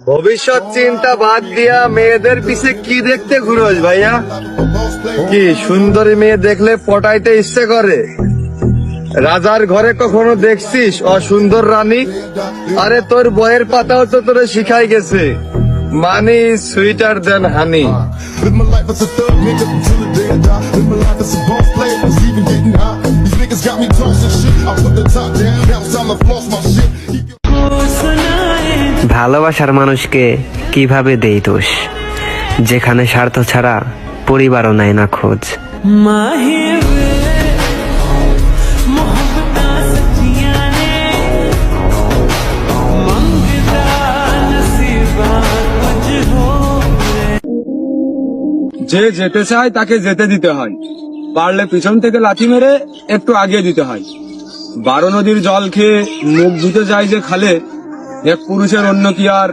ভবিষ্যৎ চিন্তা বাদ দিয়া মেয়েদের পিছে কি দেখতে ঘুরোস ভাইয়া? কি সুন্দরী মেয়ে দেখলে পটাইতে ইচ্ছে করে? রাজার ঘরে কখনো দেখছিস অসুন্দর রানী? আরে তোর বইয়ের পাতাও তো তোরে শিখাই গেছে, money sweeter than honey. Live my life as a thug nigga until the day I die. Live my life as a boss player who's even getting high. These niggas got me tossing shit. I put the top down, now it's time to floss my shit. ভালোবাসার মানুষকে কিভাবে দেই দোষ, যেখানে স্বার্থ ছাড়া পরিবারও নাই না খোঁজ। যে যেতে চায় তাকে যেতে দিতে হয়, পারলে পিছন থেকে লাথি মেরে একটু আগিয়ে দিতে হয়। 12 নদীর জল খেয়ে মুখ ধুতে যায় যে খালে, এক পুরুষের অন্য কি আর